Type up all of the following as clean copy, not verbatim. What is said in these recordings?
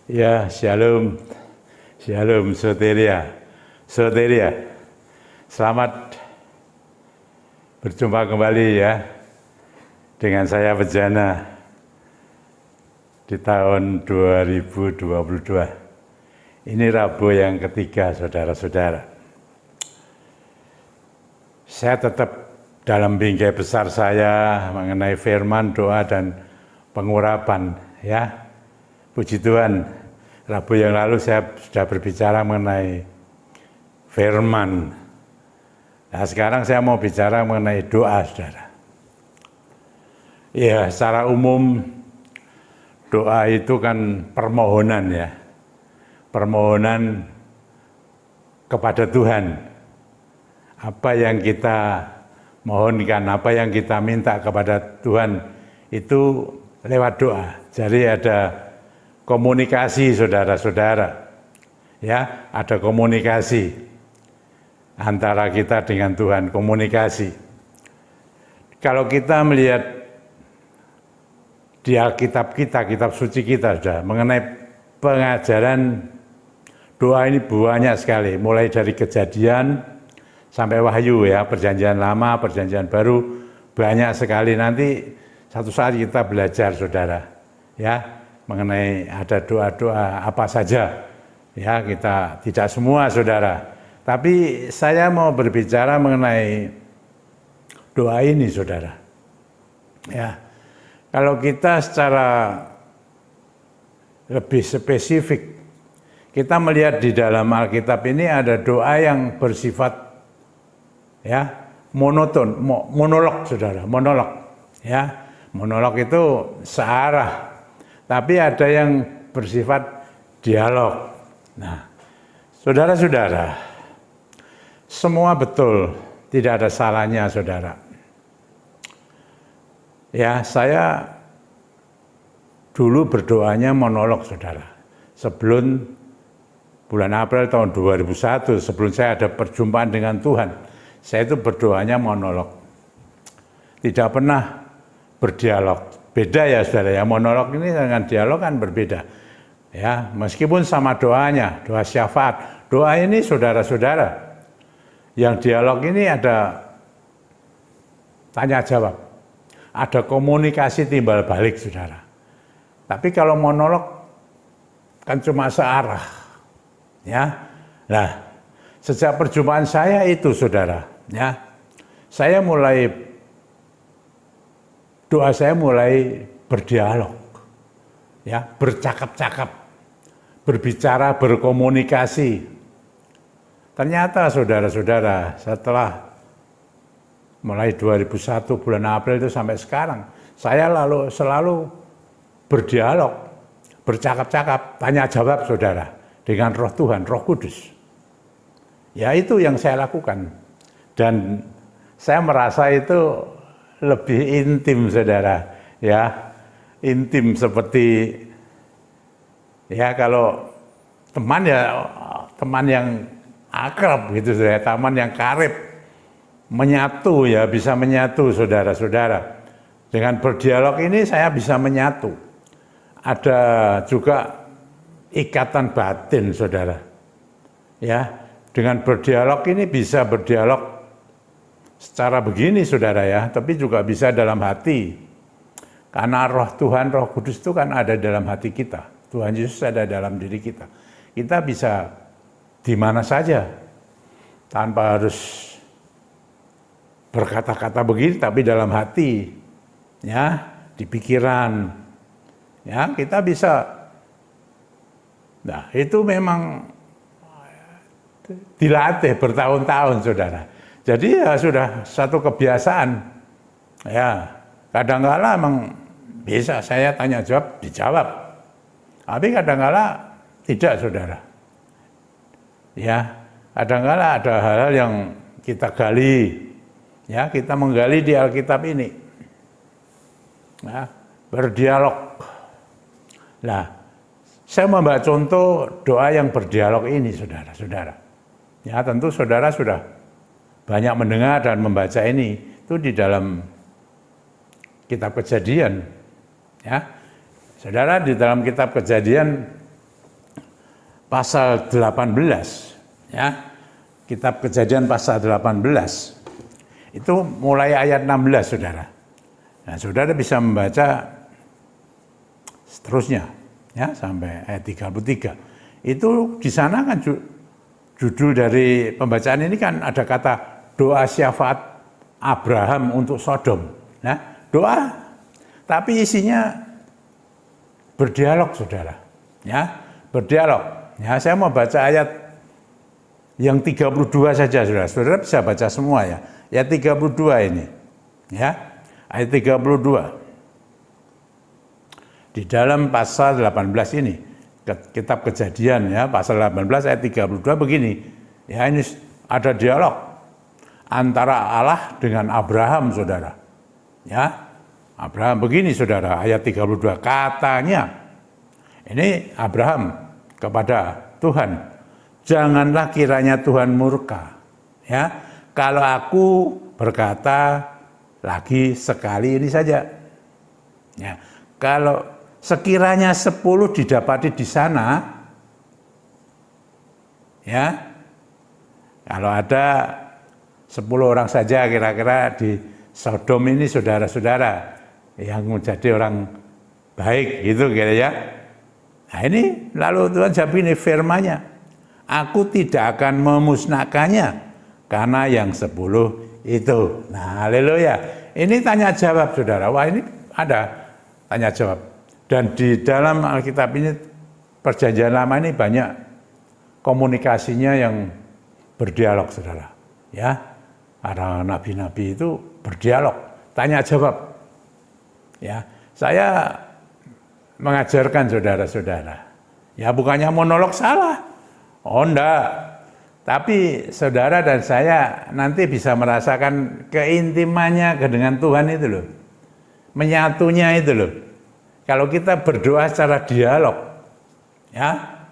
Ya, shalom, shalom, soteria, soteria. Selamat berjumpa kembali ya dengan saya Bejana di tahun 2022. Ini Rabu yang ketiga, saudara-saudara. Saya tetap dalam bingkai besar saya mengenai firman, doa, dan pengurapan ya. Puji Tuhan, Rabu yang lalu saya sudah berbicara mengenai firman. Nah, sekarang saya mau bicara mengenai doa, saudara. Ya, secara umum doa itu kan permohonan ya. Permohonan kepada Tuhan. Apa yang kita mohonkan, apa yang kita minta kepada Tuhan itu lewat doa. Jadi ada komunikasi, saudara-saudara. Ya, ada komunikasi antara kita dengan Tuhan, komunikasi. Kalau kita melihat di Alkitab kita, kitab suci kita sudah mengenai pengajaran doa ini banyak sekali, mulai dari Kejadian sampai Wahyu ya, Perjanjian Lama, Perjanjian Baru, banyak sekali. Nanti satu saat kita belajar, saudara, ya, mengenai ada doa-doa apa saja. Ya, kita tidak semua, saudara. Tapi saya mau berbicara mengenai doa ini, saudara. Ya, kalau kita secara lebih spesifik, kita melihat di dalam Alkitab ini ada doa yang bersifat ya monoton, monolog, saudara, monolog. Ya, monolog itu searah. Tapi ada yang bersifat dialog. Nah, saudara-saudara, semua betul, tidak ada salahnya, saudara. Ya, saya dulu berdoanya monolog, saudara. Sebelum bulan April tahun 2001, sebelum saya ada perjumpaan dengan Tuhan, saya itu berdoanya monolog. Tidak pernah berdialog. Beda ya, saudara ya, monolog ini dengan dialog kan berbeda. Ya, meskipun sama doanya, doa syafaat. Doa ini, saudara-saudara, yang dialog ini ada tanya jawab. Ada komunikasi timbal balik, saudara. Tapi kalau monolog kan cuma searah. Ya. Nah, sejak perjumpaan saya itu, saudara, ya, saya mulai doa saya mulai berdialog, ya, bercakap-cakap, berbicara, berkomunikasi. Ternyata, saudara-saudara, setelah mulai 2001 bulan April itu sampai sekarang, saya selalu berdialog, bercakap-cakap, tanya jawab, saudara, dengan Roh Tuhan, Roh Kudus. Ya, itu yang saya lakukan. Dan saya merasa itu lebih intim, saudara, ya, intim seperti ya kalau teman ya, teman yang akrab gitu, saudara, teman yang karib, menyatu ya, bisa menyatu, saudara-saudara. Dengan berdialog ini saya bisa menyatu. Ada juga ikatan batin, saudara. Ya, dengan berdialog ini bisa berdialog secara begini, saudara ya, tapi juga bisa dalam hati. Karena Roh Tuhan, Roh Kudus itu kan ada dalam hati kita. Tuhan Yesus ada dalam diri kita. Kita bisa di mana saja, tanpa harus berkata-kata begini, tapi dalam hati, ya, di pikiran, ya, kita bisa. Nah, itu memang dilatih bertahun-tahun, saudara. Jadi ya sudah satu kebiasaan. Ya, kadang-kala memang bisa saya tanya jawab, dijawab. Tapi kadang-kala tidak, saudara. Ya, kadang-kala ada hal-hal yang kita gali. Ya, kita menggali di Alkitab ini. Ya, berdialog. Nah, saya membawa contoh doa yang berdialog ini, saudara-saudara. Ya, tentu saudara sudah banyak mendengar dan membaca ini. Itu di dalam kitab Kejadian. Ya. Saudara, di dalam kitab Kejadian pasal 18, ya. Kitab Kejadian pasal 18. Itu mulai ayat 16, Saudara. Nah, Saudara bisa membaca seterusnya, ya, sampai ayat 33. Itu di sana kan judul dari pembacaan ini kan ada kata doa syafaat Abraham untuk Sodom. Nah, doa, tapi isinya berdialog, Saudara. Ya, berdialog. Ya, saya mau baca ayat yang 32 saja, Saudara. Saudara bisa baca semua ya. Ayat 32 ini. Ya, ayat 32. Di dalam pasal 18 ini, kitab Kejadian ya, pasal 18 ayat 32 begini. Ya, ini ada dialog antara Allah dengan Abraham, Saudara. Ya. Abraham begini, Saudara, ayat 32. Katanya, ini Abraham kepada Tuhan, janganlah kiranya Tuhan murka. Ya, kalau aku berkata lagi sekali ini saja. Ya, kalau sekiranya 10 didapati di sana, ya, kalau ada 10 orang saja kira-kira di Sodom ini, saudara-saudara, yang menjadi orang baik gitu kira ya. Nah ini lalu Tuhan jawab ini firman-Nya, aku tidak akan memusnahkannya karena yang 10 itu. Nah, haleluya. Ini tanya jawab, Saudara. Wah, ini ada tanya jawab. Dan di dalam Alkitab ini, Perjanjian Lama ini banyak komunikasinya yang berdialog, Saudara. Ya, para nabi-nabi itu berdialog, tanya jawab. Ya, saya mengajarkan saudara-saudara. Ya, bukannya monolog salah. Oh, enggak. Tapi saudara dan saya nanti bisa merasakan keintimannya dengan Tuhan itu loh. Menyatunya itu loh. Kalau kita berdoa secara dialog, ya,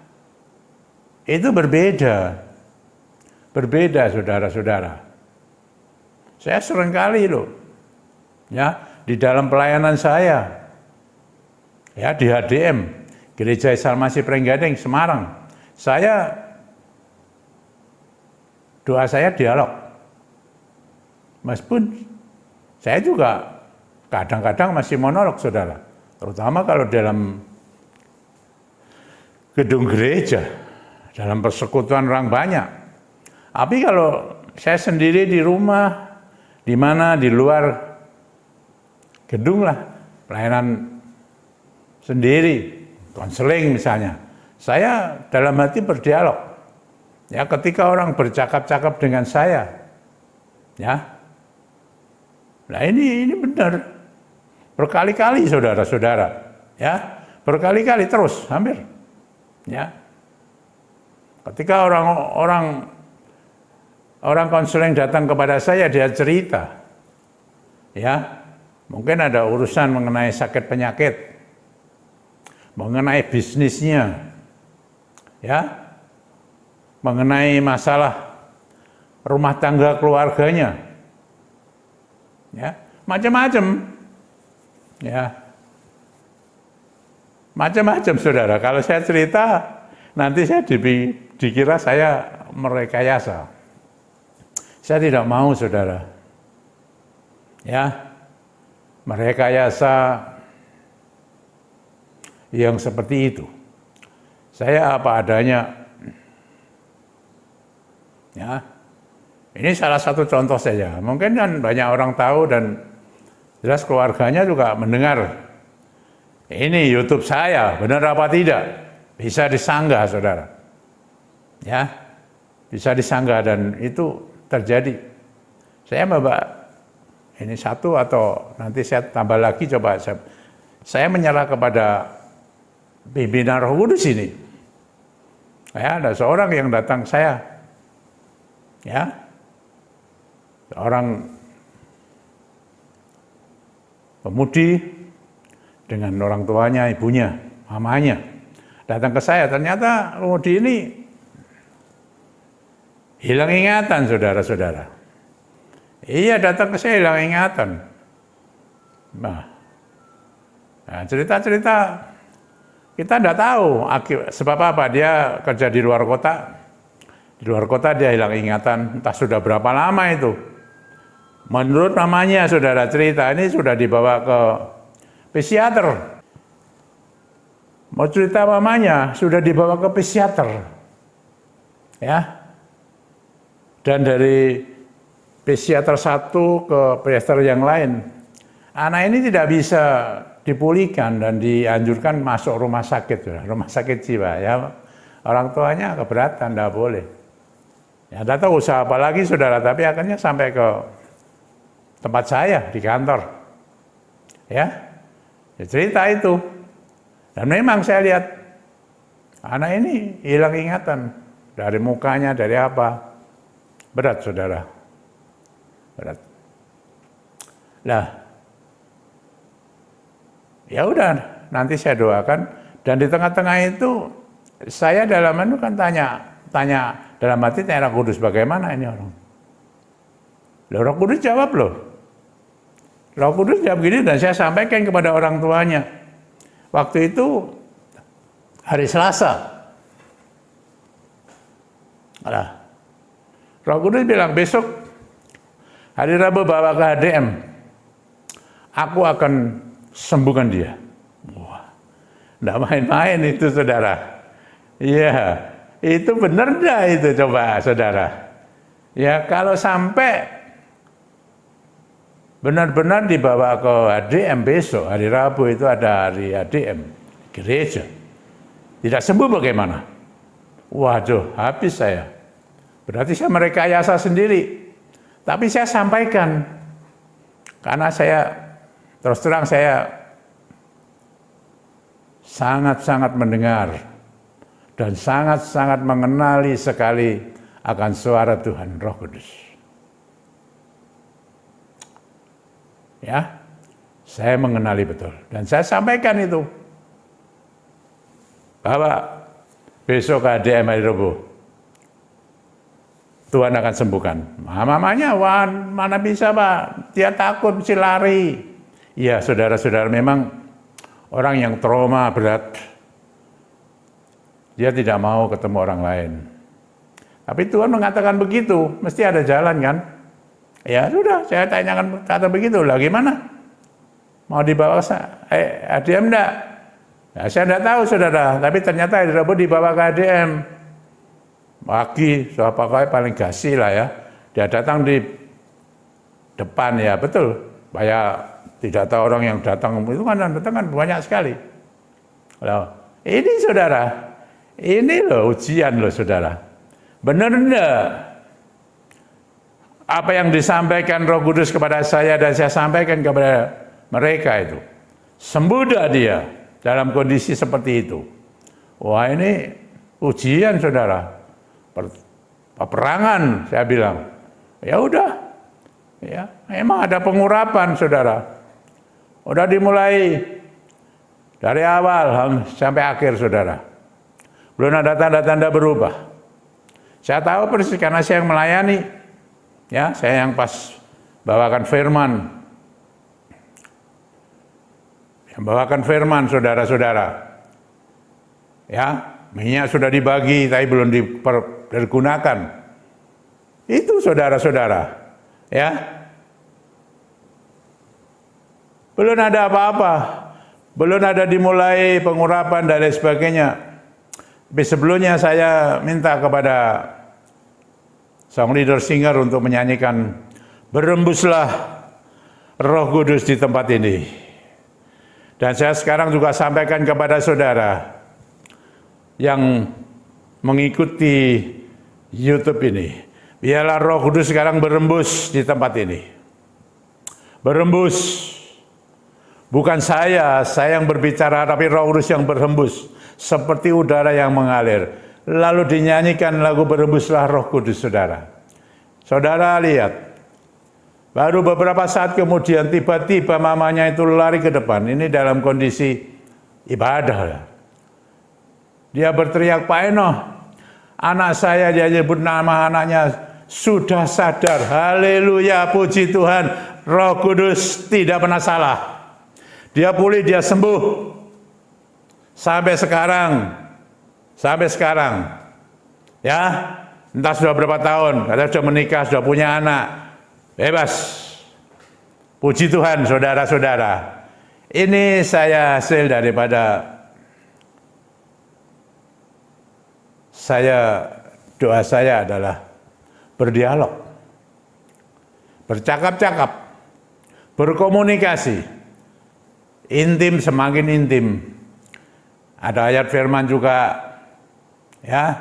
itu berbeda. Berbeda, saudara-saudara. Saya seringkali loh, ya, di dalam pelayanan saya, ya, di HDM, Gereja Salmasi Prenggading, Semarang, doa saya dialog. Meskipun saya juga kadang-kadang masih monolog, saudara. Terutama kalau dalam gedung gereja, dalam persekutuan orang banyak. Tapi kalau saya sendiri di rumah, di mana di luar gedung lah, pelayanan sendiri, konseling misalnya. Saya dalam hati berdialog. Ya, ketika orang bercakap-cakap dengan saya, ya. Nah ini benar. Berkali-kali saudara-saudara, ya. Berkali-kali terus, hampir. Ya. Ketika orang konseling datang kepada saya, dia cerita. Ya. Mungkin ada urusan mengenai sakit penyakit, mengenai bisnisnya, ya, mengenai masalah rumah tangga keluarganya, ya, macam-macam, ya, macam-macam, saudara. Kalau saya cerita, nanti saya dikira saya merekayasa. Saya tidak mau, saudara, ya. Merekayasa yang seperti itu. Saya apa adanya. Ya. Ini salah satu contoh saja. Mungkin kan banyak orang tahu dan jelas keluarganya juga mendengar. Ini YouTube saya, benar apa tidak? Bisa disanggah, saudara. Ya. Bisa disanggah dan itu terjadi. Saya ini satu atau nanti saya tambah lagi, coba saya menyerah kepada pimpinan Roh Kudus ini. Ya, ada seorang yang datang saya, ya, seorang pemudi dengan orang tuanya, ibunya, mamanya, datang ke saya. Ternyata pemudi ini hilang ingatan, saudara-saudara. Iya, datang ke saya hilang ingatan. Nah, cerita-cerita kita tidak tahu sebab apa dia kerja di luar kota. Di luar kota dia hilang ingatan, entah sudah berapa lama itu. Menurut mamanya, saudara cerita, ini sudah dibawa ke psikiater. Mau cerita mamanya, sudah dibawa ke psikiater. Ya. Dan dari psikiater satu ke psikiater yang lain, anak ini tidak bisa dipulihkan dan dianjurkan masuk rumah sakit jiwa. Ya. Orang tuanya keberatan, tidak boleh. Ya, tidak tahu usaha apa lagi, saudara, tapi akhirnya sampai ke tempat saya di kantor. Ya cerita itu. Dan memang saya lihat anak ini hilang ingatan dari mukanya, dari apa. Berat, saudara. Berat. Nah, ya udah, nanti saya doakan. Dan di tengah-tengah itu saya dalam itu kan tanya dalam hati, tanya Roh Kudus, bagaimana ini orang? Roh Kudus jawab loh. Roh Kudus jawab gini, dan saya sampaikan kepada orang tuanya. Waktu itu hari Selasa. Nah, Roh Kudus bilang, besok hari Rabu bawa ke HDM. Aku akan sembuhkan dia. Wah, enggak main-main itu, saudara. Iya, itu benar enggak itu, coba, saudara. Ya, kalau sampai benar-benar dibawa ke HDM besok, hari Rabu itu ada hari HDM, gereja. Tidak sembuh bagaimana? Waduh, habis saya. Berarti saya merekayasa sendiri. Tapi saya sampaikan. Karena saya, terus terang saya sangat-sangat mendengar. Dan sangat-sangat mengenali sekali akan suara Tuhan, Roh Kudus. Ya, saya mengenali betul. Dan saya sampaikan itu. Bahwa besok HDM hari Rabu, Tuhan akan sembuhkan. Mamanya, wah, mana bisa, Pak? Dia takut, mesti lari. Ya, saudara-saudara, memang orang yang trauma berat, dia tidak mau ketemu orang lain. Tapi Tuhan mengatakan begitu, mesti ada jalan kan? Ya sudah, saya tanyakan kata begitu, lah gimana? Mau dibawa HDM enggak? Ya, saya enggak tahu, saudara, tapi ternyata hari Rabu dibawa ke HDM. Pagi, pokoknya paling gasi lah ya. Dia datang di depan, ya betul. Banyak, tidak tahu orang yang datang, itu kan datang kan banyak sekali. Loh, ini saudara, ini loh ujian loh, saudara. Benar enggak apa yang disampaikan Roh Kudus kepada saya dan saya sampaikan kepada mereka itu? Sembuh dia dalam kondisi seperti itu. Wah, ini ujian, saudara. Peperangan, saya bilang. Ya udah. Ya, emang ada pengurapan, saudara. Udah dimulai dari awal sampai akhir, saudara. Belum ada tanda-tanda berubah. Saya tahu persis karena saya yang melayani. Ya, saya yang pas bawakan firman. Yang bawakan firman, saudara-saudara. Ya, minyak sudah dibagi tapi belum dipergunakan. Itu saudara-saudara. Ya. Belum ada apa-apa. Belum ada dimulai pengurapan dan lain sebagainya. Tapi sebelumnya saya minta kepada song leader singer untuk menyanyikan "Berembuslah Roh Kudus di tempat ini". Dan saya sekarang juga sampaikan kepada saudara yang mengikuti YouTube ini, biarlah Roh Kudus sekarang berembus di tempat ini. Berembus. Bukan saya yang berbicara, tapi Roh Kudus yang berhembus seperti udara yang mengalir. Lalu dinyanyikan lagu "Berembuslah Roh Kudus", saudara. Saudara lihat, baru beberapa saat kemudian tiba-tiba mamanya itu lari ke depan. Ini dalam kondisi ibadah. Dia berteriak, "Pak Eno, anak saya", dia nyebut nama anaknya, "sudah sadar". Haleluya, puji Tuhan. Roh Kudus tidak pernah salah. Dia pulih, dia sembuh. Sampai sekarang. Ya, entah sudah berapa tahun, katanya sudah menikah, sudah punya anak. Bebas. Puji Tuhan, saudara-saudara. Ini saya hasil daripada doa saya adalah berdialog, bercakap-cakap, berkomunikasi, intim semakin intim. Ada ayat firman juga, ya,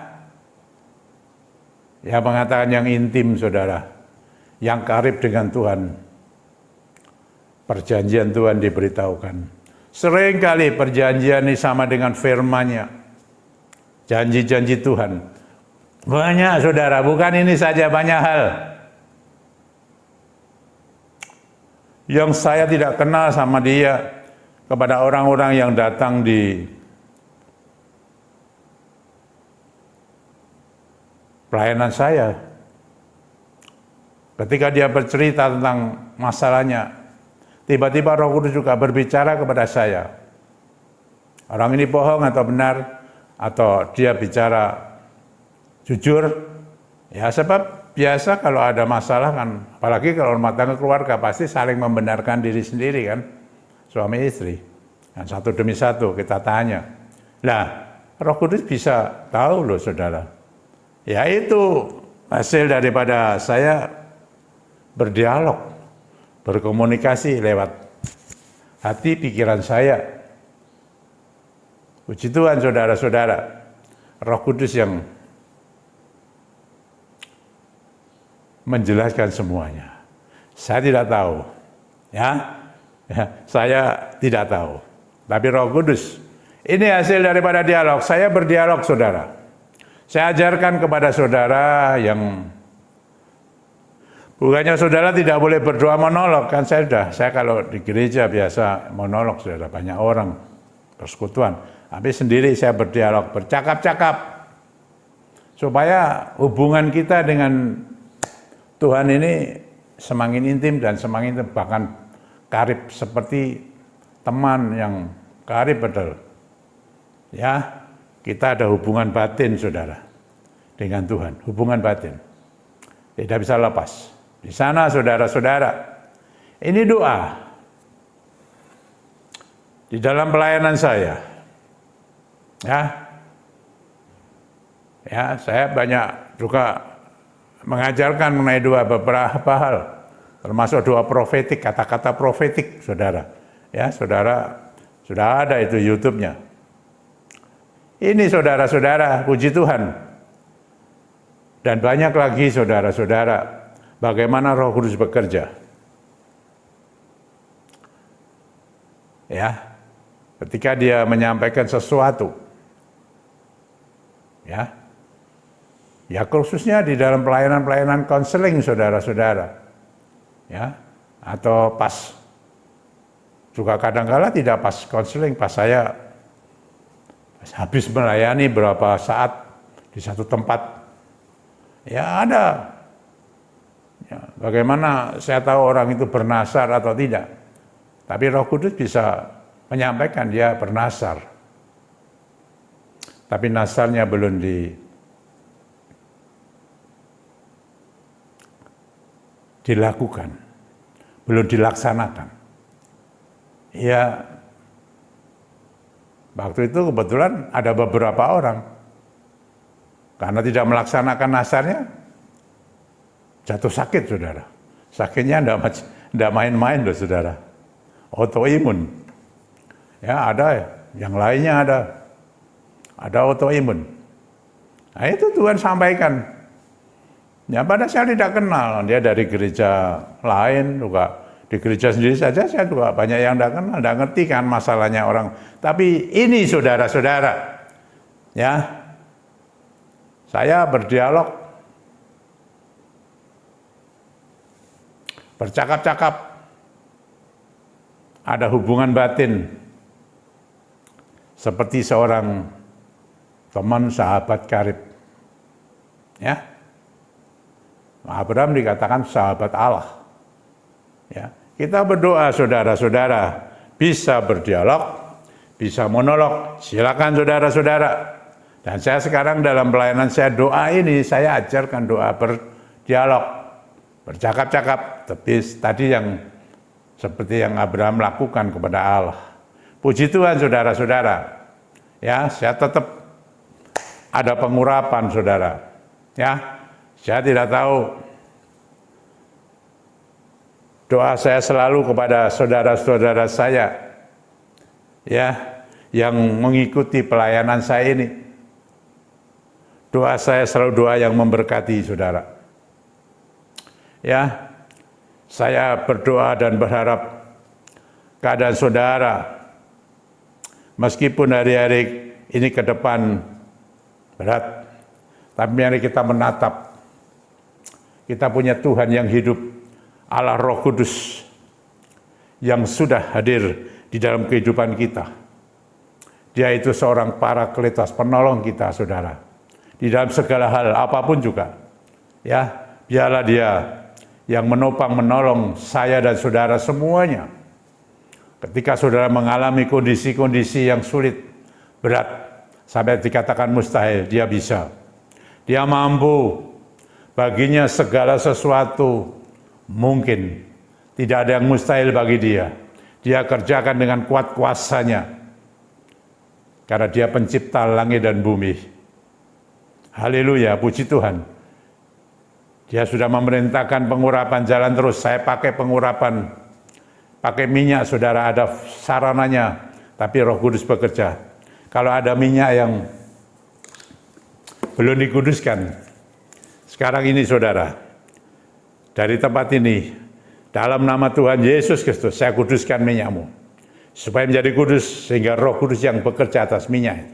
yang mengatakan yang intim, saudara, yang karib dengan Tuhan. Perjanjian Tuhan diberitahukan. Seringkali perjanjian ini sama dengan firman-Nya. Janji-janji Tuhan. Banyak, saudara, bukan ini saja, banyak hal. Yang saya tidak kenal sama dia, kepada orang-orang yang datang di pelayanan saya. Ketika dia bercerita tentang masalahnya, tiba-tiba Roh Kudus juga berbicara kepada saya. Orang ini bohong atau benar, atau dia bicara jujur. Ya, sebab biasa kalau ada masalah kan, apalagi kalau rumah tangga keluarga, pasti saling membenarkan diri sendiri kan, suami istri. Dan satu demi satu kita tanya. Nah, Roh Kudus bisa tahu loh, saudara. Ya, itu hasil daripada saya berdialog, berkomunikasi lewat hati pikiran saya. Puji Tuhan, saudara-saudara. Roh Kudus yang menjelaskan semuanya. Saya tidak tahu, ya, saya tidak tahu. Tapi Roh Kudus, ini hasil daripada dialog. Saya berdialog, saudara. Saya ajarkan kepada saudara yang bukannya saudara tidak boleh berdoa monolog, kan saya kalau di gereja biasa monolog, saudara, banyak orang persekutuan. Tapi sendiri saya berdialog, bercakap-cakap, supaya hubungan kita dengan Tuhan ini semakin intim dan semakin bahkan karib, seperti teman yang karib betul. Ya, kita ada hubungan batin, saudara, dengan Tuhan, hubungan batin. Tidak bisa lepas. Di sana, saudara-saudara, ini doa. Di dalam pelayanan saya, ya, saya banyak juga mengajarkan mengenai beberapa hal, termasuk doa profetik, kata-kata profetik, saudara. Ya, saudara, sudah ada itu YouTube-nya. Ini, saudara-saudara, puji Tuhan. Dan banyak lagi, saudara-saudara, bagaimana Roh Kudus bekerja. Ya, ketika dia menyampaikan sesuatu, ya khususnya di dalam pelayanan-pelayanan konseling, saudara-saudara, ya, atau pas juga kadang-kala tidak pas konseling, pas saya habis melayani berapa saat di satu tempat, ya ada. Ya, bagaimana saya tahu orang itu bernasar atau tidak? Tapi Roh Kudus bisa menyampaikan dia bernasar. Tapi nasarnya belum dilakukan, belum dilaksanakan. Ya, waktu itu kebetulan ada beberapa orang, karena tidak melaksanakan nasarnya, jatuh sakit, saudara. Sakitnya tidak main-main loh, saudara. Autoimun. Ya, ada, yang lainnya ada autoimun. Nah, itu Tuhan sampaikan. Ya, pada saya tidak kenal, dia dari gereja lain juga. Di gereja sendiri saja saya juga banyak yang tidak kenal, tidak ngerti kan masalahnya orang. Tapi ini, saudara-saudara, ya, saya berdialog, bercakap-cakap, ada hubungan batin, seperti seorang teman sahabat karib. Ya, Abraham dikatakan sahabat Allah. Ya, kita berdoa, saudara-saudara, bisa berdialog, bisa monolog, silakan saudara-saudara. Dan saya sekarang dalam pelayanan saya doa ini, saya ajarkan doa berdialog, bercakap-cakap, tapi tadi yang seperti yang Abraham lakukan kepada Allah. Puji Tuhan saudara-saudara. Ya, saya tetap ada pengurapan saudara. Ya, saya tidak tahu, doa saya selalu kepada saudara-saudara saya, ya, yang mengikuti pelayanan saya ini. Doa saya selalu doa yang memberkati saudara. Ya, saya berdoa dan berharap keadaan saudara, meskipun hari-hari ini ke depan berat, tapi mari kita menatap. Kita punya Tuhan yang hidup, Allah Roh Kudus, yang sudah hadir di dalam kehidupan kita. Dia itu seorang parakletos, penolong kita, saudara. Di dalam segala hal, apapun juga. Ya, biarlah dia yang menopang, menolong saya dan saudara semuanya. Ketika saudara mengalami kondisi-kondisi yang sulit, berat, sampai dikatakan mustahil, dia bisa. Dia mampu. Baginya segala sesuatu mungkin. Tidak ada yang mustahil bagi dia. Dia kerjakan dengan kuat kuasanya. Karena dia pencipta langit dan bumi. Haleluya, puji Tuhan. Dia sudah memerintahkan pengurapan jalan terus. Saya pakai pengurapan, pakai minyak, saudara, ada sarananya. Tapi Roh Kudus bekerja. Kalau ada minyak yang belum dikuduskan, sekarang ini saudara, dari tempat ini, dalam nama Tuhan Yesus Kristus, saya kuduskan minyakmu. Supaya menjadi kudus, sehingga Roh Kudus yang bekerja atas minyak.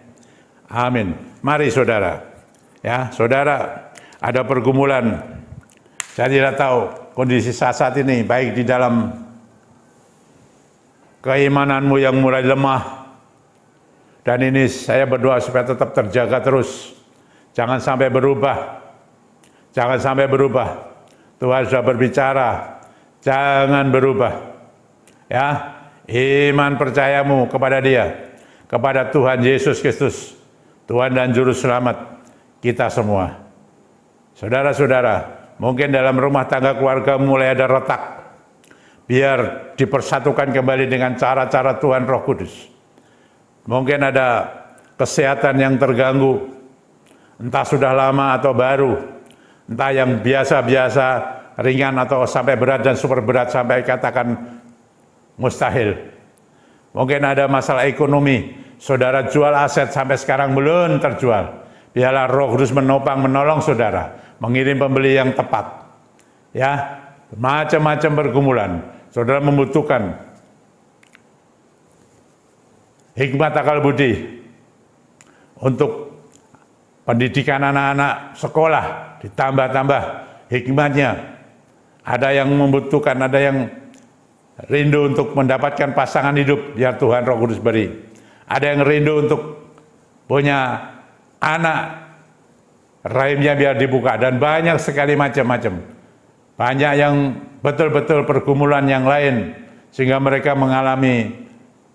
Amin. Mari saudara. Ya, saudara, ada pergumulan. Saya tidak tahu kondisi saat ini, baik di dalam keimananmu yang mulai lemah. Dan ini saya berdoa supaya tetap terjaga terus. Jangan sampai berubah. Jangan sampai berubah. Tuhan sudah berbicara. Jangan berubah. Ya, iman percayamu kepada Dia, kepada Tuhan Yesus Kristus, Tuhan dan Juru Selamat kita semua. Saudara-saudara, mungkin dalam rumah tangga keluarga mulai ada retak. Biar dipersatukan kembali dengan cara-cara Tuhan Roh Kudus. Mungkin ada kesehatan yang terganggu, entah sudah lama atau baru, entah yang biasa-biasa, ringan atau sampai berat dan super berat sampai katakan mustahil. Mungkin ada masalah ekonomi, saudara jual aset sampai sekarang belum terjual. Biarlah Roh Kudus menopang, menolong saudara, mengirim pembeli yang tepat. Ya, macam-macam pergumulan. Saudara membutuhkan hikmat akal budi untuk pendidikan anak-anak sekolah, ditambah-tambah hikmatnya. Ada yang membutuhkan, ada yang rindu untuk mendapatkan pasangan hidup, biar Tuhan Roh Kudus beri. Ada yang rindu untuk punya anak, rahimnya biar dibuka, dan banyak sekali macam-macam. Banyak yang betul-betul pergumulan yang lain, sehingga mereka mengalami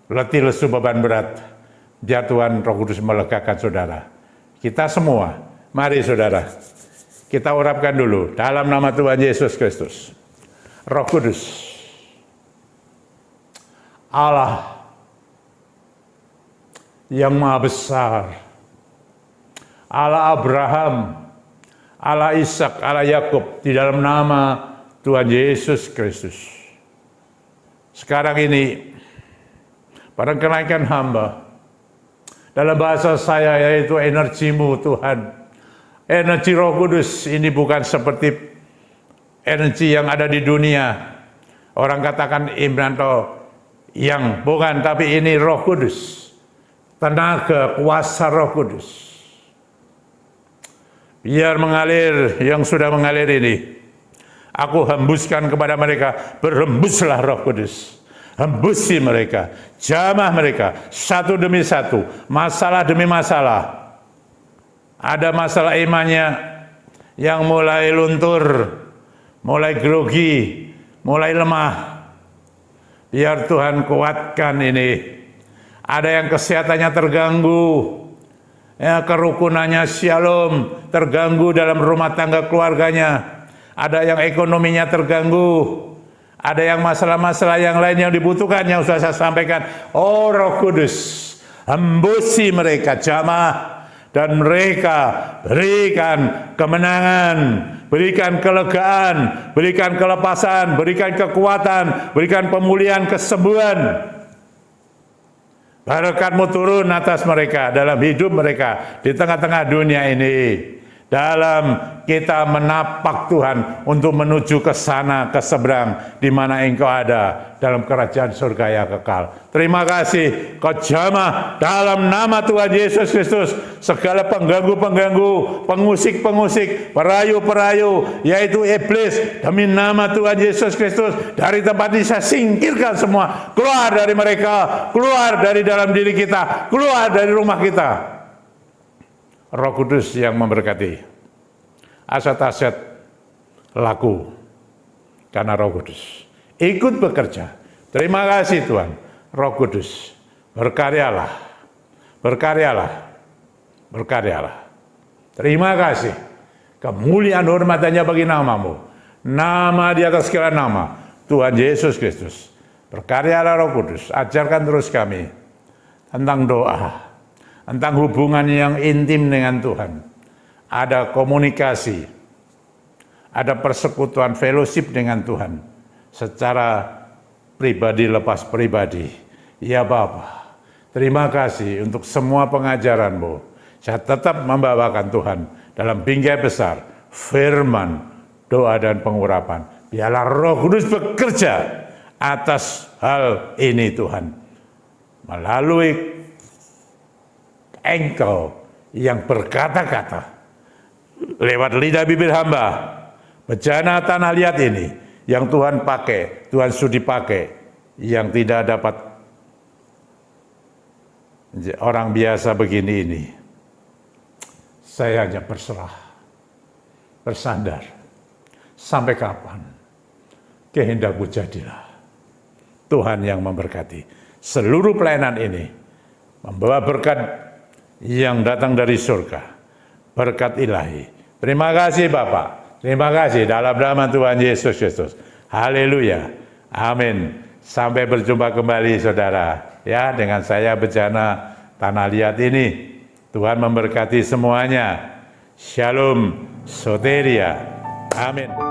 letih lesu beban berat. Biar Tuhan Roh Kudus melegakan saudara. Kita semua, mari saudara, kita urapkan dulu dalam nama Tuhan Yesus Kristus. Roh Kudus, Allah yang Maha Besar, Allah Abraham, Allah Ishak, Allah Yakub, di dalam nama Tuhan Yesus Kristus. Sekarang ini, pada kenaikan hamba, dalam bahasa saya yaitu energimu Tuhan, energi Roh Kudus ini bukan seperti energi yang ada di dunia. Orang katakan Imranto yang bukan, tapi ini Roh Kudus, tenaga kuasa Roh Kudus. Biar mengalir yang sudah mengalir ini. Aku hembuskan kepada mereka, berhembuslah Roh Kudus. Hembusi mereka, jamah mereka, satu demi satu, masalah demi masalah. Ada masalah imannya yang mulai luntur, mulai grogi, mulai lemah. Biar Tuhan kuatkan ini. Ada yang kesehatannya terganggu, ya, kerukunannya shalom, terganggu dalam rumah tangga keluarganya. Ada yang ekonominya terganggu. Ada yang masalah-masalah yang lain yang dibutuhkan, yang sudah saya sampaikan. Oh Roh Kudus, hembusi mereka jamaah, dan mereka berikan kemenangan, berikan kelegaan, berikan kelepasan, berikan kekuatan, berikan pemulihan, kesembuhan. Berkat-Mu turun atas mereka, dalam hidup mereka, di tengah-tengah dunia ini. Dalam kita menapak Tuhan untuk menuju ke sana, ke seberang, di mana Engkau ada, dalam kerajaan surga yang kekal. Terima kasih, Kau jamah dalam nama Tuhan Yesus Kristus, segala pengganggu-pengganggu, pengusik-pengusik, perayu-perayu, yaitu iblis, demi nama Tuhan Yesus Kristus, dari tempat ini saya singkirkan semua, keluar dari mereka, keluar dari dalam diri kita, keluar dari rumah kita. Roh Kudus yang memberkati, aset-aset laku karena Roh Kudus. Ikut bekerja. Terima kasih Tuhan. Roh Kudus, berkaryalah, berkaryalah, berkaryalah. Terima kasih. Kemuliaan hormat-Nya bagi nama-Mu. Nama di atas segala nama, Tuhan Yesus Kristus. Berkaryalah Roh Kudus, ajarkan terus kami tentang doa, tentang hubungan yang intim dengan Tuhan. Ada komunikasi, ada persekutuan fellowship dengan Tuhan secara pribadi lepas pribadi. Ya Bapa, terima kasih untuk semua pengajaran-Mu. Saya tetap membawakan Tuhan dalam bingkai besar, firman, doa dan pengurapan. Biarlah Roh Kudus bekerja atas hal ini Tuhan, melalui Engkau yang berkata-kata lewat lidah bibir hamba, bejana tanah liat ini yang Tuhan pakai, Tuhan sudi pakai, yang tidak dapat orang biasa begini ini. Saya hanya berserah, bersandar, sampai kapan kehendak-Mu jadilah. Tuhan yang memberkati seluruh pelayanan ini, membawa berkat yang datang dari surga, berkat ilahi. Terima kasih Bapak, terima kasih dalam nama Tuhan Yesus Kristus. Haleluya, amin. Sampai berjumpa kembali saudara, ya, dengan saya bejana tanah liat ini. Tuhan memberkati semuanya. Shalom, soteria, amin.